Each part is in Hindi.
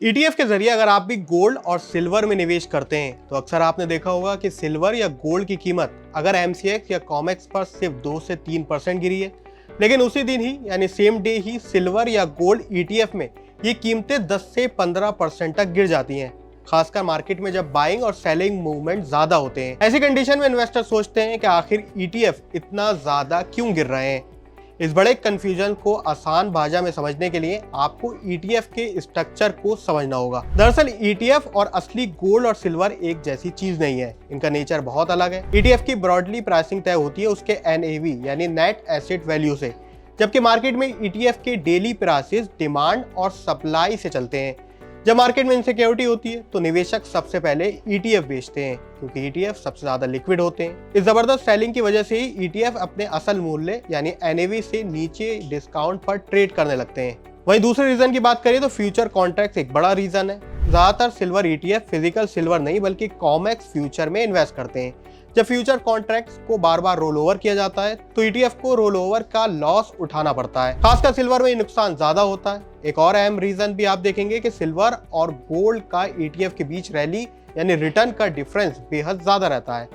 ईटीएफ के जरिए अगर आप भी गोल्ड और सिल्वर में निवेश करते हैं तो अक्सर आपने देखा होगा कि सिल्वर या गोल्ड की कीमत अगर एमसीएक्स या कॉमेक्स पर सिर्फ 2 से 3% गिरी है, लेकिन उसी दिन ही यानी सेम डे ही सिल्वर या गोल्ड ईटीएफ में ये कीमतें 10 से 15% तक गिर जाती हैं, खासकर मार्केट में जब बाइंग और सेलिंग मूवमेंट ज्यादा होते हैं। ऐसी कंडीशन में इन्वेस्टर सोचते हैं कि आखिर ईटीएफ इतना ज्यादा क्यों गिर रहे हैं। इस बड़े कंफ्यूजन को आसान भाषा में समझने के लिए आपको ईटीएफ के स्ट्रक्चर को समझना होगा। दरअसल ईटीएफ और असली गोल्ड और सिल्वर एक जैसी चीज नहीं है, इनका नेचर बहुत अलग है। ईटीएफ की ब्रॉडली प्राइसिंग तय होती है उसके एनएवी यानी नेट एसेट वैल्यू से, जबकि मार्केट में ईटीएफ के डेली प्राइसेस डिमांड और सप्लाई से चलते हैं। जब मार्केट में इनसिक्योरिटी होती है तो निवेशक सबसे पहले ईटीएफ बेचते हैं, क्योंकि ईटीएफ सबसे ज्यादा लिक्विड होते हैं। इस जबरदस्त सेलिंग की वजह से ही ईटीएफ अपने असल मूल्य यानी एनएवी से नीचे डिस्काउंट पर ट्रेड करने लगते हैं। वहीं दूसरे रीजन की बात करें तो फ्यूचर कॉन्ट्रैक्ट्स एक बड़ा रीजन है। ज्यादातर सिल्वर ईटीएफ फिजिकल सिल्वर नहीं बल्कि कॉमेक्स फ्यूचर में इन्वेस्ट करते हैं। जब फ्यूचर कॉन्ट्रैक्ट्स को बार बार रोल ओवर किया जाता है तो ईटीएफ को रोल ओवर का लॉस उठाना पड़ता है। खासकर सिल्वर में नुकसान ज्यादा होता है। एक और अहम रीजन भी आप देखेंगे कि सिल्वर और गोल्ड का ईटीएफ के बीच रैली यानी रिटर्न का डिफरेंस बेहद ज्यादा रहता है।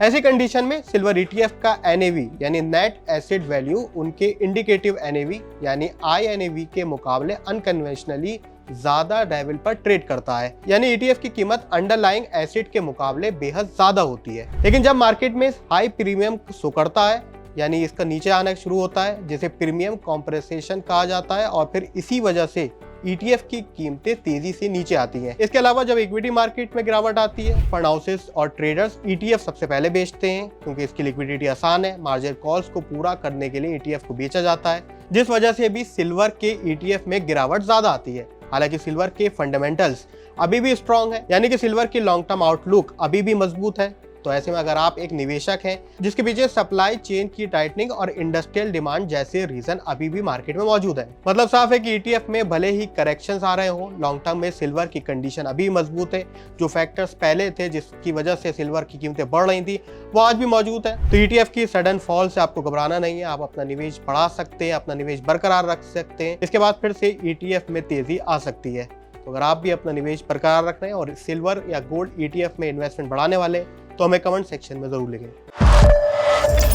ऐसी कंडीशन में सिल्वर ईटीएफ का एनएवी यानी नेट एसेट वैल्यू उनके इंडिकेटिव एनएवी यानी आईएनएवी के मुकाबले अनकन्वेंशनली ज्यादा लेवल पर ट्रेड करता है, यानी ईटीएफ की कीमत अंडरलाइंग एसेट के मुकाबले बेहद ज्यादा होती है। लेकिन जब मार्केट में हाई प्रीमियम शो करता है यानी इसका नीचे आना शुरू होता है, जिसे प्रीमियम कॉम्प्रेसेशन कहा जाता है, और फिर इसी वजह से ईटीएफ की कीमतें तेजी से नीचे आती हैं। इसके अलावा जब इक्विटी मार्केट में गिरावट आती है, फंड हाउसेस और ट्रेडर्स ईटीएफ सबसे पहले बेचते हैं, क्योंकि इसकी लिक्विडिटी आसान है। मार्जिन कॉल्स को पूरा करने के लिए ईटीएफ को बेचा जाता है, जिस वजह से भी सिल्वर के ईटीएफ में गिरावट ज्यादा आती है। हालांकि सिल्वर के फंडामेंटल्स अभी भी स्ट्रॉन्ग है, यानी कि सिल्वर की लॉन्ग टर्म आउटलुक अभी भी मजबूत है। तो ऐसे में अगर आप एक निवेशक हैं जिसके पीछे सप्लाई चेन की टाइटनिंग और इंडस्ट्रियल डिमांड जैसे रीजन अभी भी मार्केट में मौजूद है, मतलब साफ है कि ईटीएफ में भले ही करेक्शंस आ रहे हो, लॉन्ग टर्म में सिल्वर की कंडीशन अभी मजबूत है। जो फैक्टर्स पहले थे जिसकी वजह से सिल्वर की कीमतें बढ़ रही थी वो आज भी मौजूद है। तो ईटीएफ की सडन फॉल से आपको घबराना नहीं है। आप अपना निवेश बढ़ा सकते हैं, अपना निवेश बरकरार रख सकते हैं। इसके बाद फिर से ईटीएफ में तेजी आ सकती है। तो अगर आप भी अपना निवेश बरकरार रख रहे हैं और सिल्वर या गोल्ड ईटीएफ में इन्वेस्टमेंट बढ़ाने वाले तो हमें कमेंट सेक्शन में जरूर लिखें।